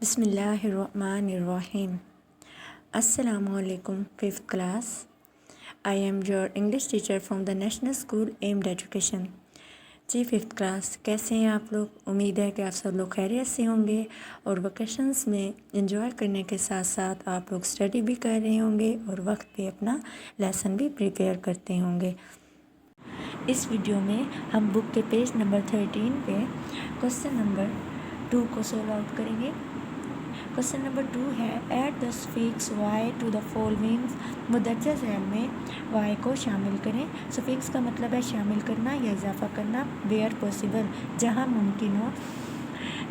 Bismillahirrahmanirrahim. Assalamualaikum 5th class. I am your English teacher from the National School Aimed Education. Ji 5th class, कैसे हैं आप लोग? उम्मीद है कि आप सब लोग खैरियत से होंगे और वकेशंस में एंजॉय करने के साथ साथ आप लोग स्टडी भी कर रहे होंगे और वक्त पे अपना लेसन भी प्रिपेयर करते होंगे। इस वीडियो में हम बुक के पेज नंबर 13 पे क्वेश्चन नंबर 2 को सॉल्व आउट करेंगे। क्वेश्चन नंबर 2 है add the suffix Y to the following. मुदज्जर ज़ैल में वाई को शामिल करें। सफिक्स का मतलब है शामिल करना या इजाफा करना। वेयर पॉसिबल, जहाँ मुमकिन हो।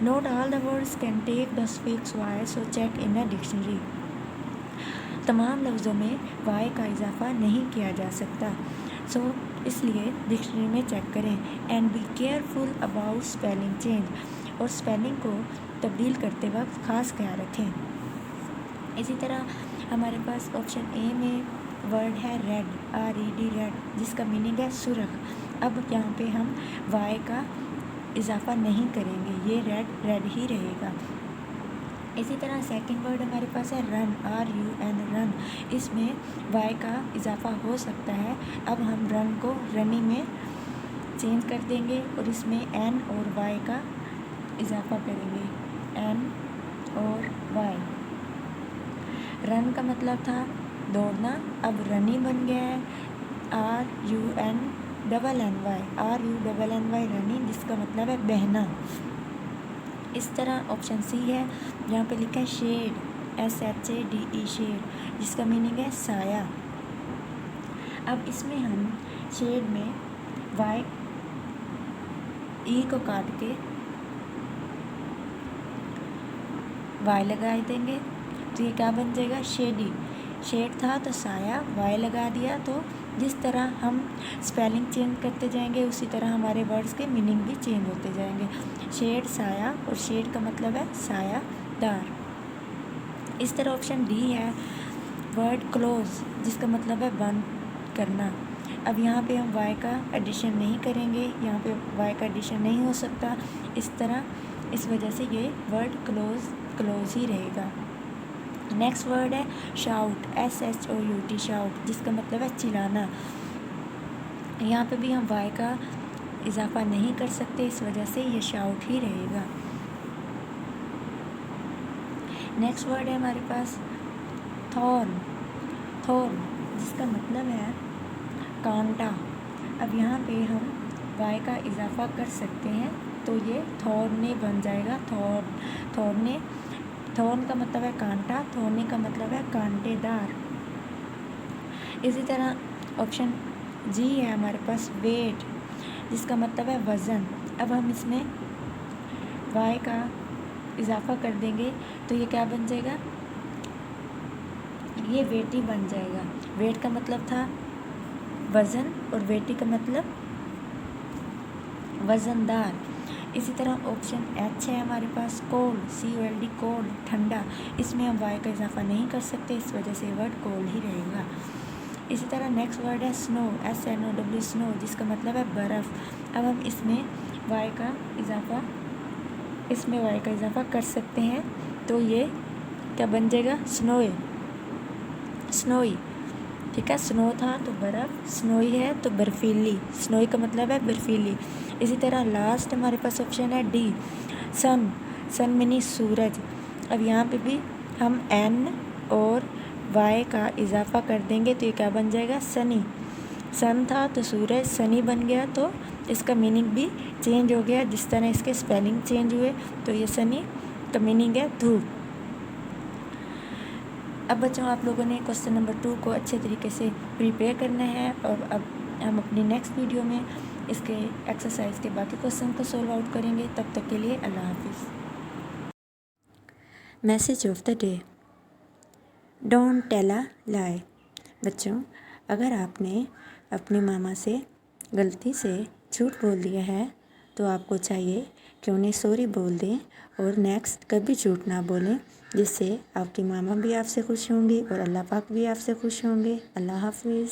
Note all the words can take the suffix Y, so check in a dictionary. तमाम लफ्ज़ों में वाई का इजाफा नहीं किया जा सकता, सो इसलिए डिक्शनरी में चेक करें। And be careful about spelling change, और स्पेलिंग को तब्दील करते वक्त ख़ास ख्याल रखें। इसी तरह हमारे पास ऑप्शन ए में वर्ड है रेड, RED रेड, जिसका मीनिंग है सुर्ख। अब यहाँ पे हम वाई का इजाफा नहीं करेंगे, ये रेड ही रहेगा। इसी तरह सेकंड वर्ड हमारे पास है रन, RUN रन, इसमें वाई का इजाफा हो सकता है। अब हम रन को रनी में चेंज कर देंगे और इसमें N और Y का इजाफा करेंगे, N और Y। रन का मतलब था दौड़ना, अब रनी बन गया है RUNNY रनी, जिसका मतलब है बहना। इस तरह ऑप्शन सी है, यहाँ पे लिखा है शेड, SHADE शेड, जिसका मीनिंग है साया। अब इसमें हम शेड में E को काट के Y लगा देंगे, तो ये क्या बन जाएगा? शेडी। शेड था तो साया, Y लगा दिया, तो जिस तरह हम स्पेलिंग चेंज करते जाएंगे उसी तरह हमारे वर्ड्स के मीनिंग भी चेंज होते जाएंगे। शेड साया, और शेड का मतलब है सायादार। इस तरह ऑप्शन डी है वर्ड क्लोज, जिसका मतलब है बंद करना। अब यहाँ पे हम Y का एडिशन नहीं करेंगे, यहाँ पे Y का एडिशन नहीं हो सकता, इस वजह से ये वर्ड क्लोज ही रहेगा। नेक्स्ट वर्ड है शाउट, SHOUT शाउट, जिसका मतलब है चिल्लाना। यहाँ पे भी हम वाई का इजाफा नहीं कर सकते, इस वजह से ये शाउट ही रहेगा। नेक्स्ट वर्ड है हमारे पास थॉर्न, जिसका मतलब है कांटा। अब यहाँ पे हम वाई का इजाफा कर सकते हैं, तो ये थॉर्ने बन जाएगा। थॉर्न का मतलब है कांटा, थोड़ने का मतलब है कांटेदार। इसी तरह ऑप्शन जी है हमारे पास वेट, जिसका मतलब है वज़न। अब हम इसमें वाई का इजाफा कर देंगे, तो ये क्या बन जाएगा? ये वेटी बन जाएगा। वेट का मतलब था वज़न और वेटी का मतलब वज़नदार। इसी तरह ऑप्शन एच है हमारे पास कोल्ड, COLD कोल्ड, ठंडा। इसमें हम वाई का इजाफा नहीं कर सकते, इस वजह से वर्ड कोल्ड ही रहेगा। इसी तरह नेक्स्ट वर्ड है स्नो, SNOW स्नो, जिसका मतलब है बर्फ़। अब हम इसमें वाई का इजाफा कर सकते हैं, तो ये क्या बन जाएगा? स्नोई। ठीक है, स्नो था तो बर्फ़, स्नोई है तो बर्फीली। स्नोई का मतलब है बर्फीली। इसी तरह लास्ट हमारे पास ऑप्शन है डी सन मीनी सूरज। अब यहाँ पे भी हम N और Y का इजाफा कर देंगे, तो ये क्या बन जाएगा? सनी। सन था तो सूरज, सनी बन गया, तो इसका मीनिंग भी चेंज हो गया, जिस तरह इसके स्पेलिंग चेंज हुए। तो ये सनी का मीनिंग है धूप। अब बच्चों, आप लोगों ने क्वेश्चन नंबर 2 को अच्छे तरीके से प्रिपेयर करना है, और अब हम अपनी नेक्स्ट वीडियो में इसके एक्सरसाइज के बाकी क्वेश्चन को सॉल्व आउट करेंगे। तब तक के लिए अल्लाह हाफिज़। Message of the day, don't tell a lie. बच्चों, अगर आपने अपनी मामा से गलती से झूठ बोल दिया है, तो आपको चाहिए कि उन्हें सॉरी बोल दें और नेक्स्ट कभी झूठ ना बोलें, जिससे आपकी मामा भी आपसे खुश होंगी और अल्लाह पाक भी आपसे खुश होंगे। अल्लाह हाफिज़।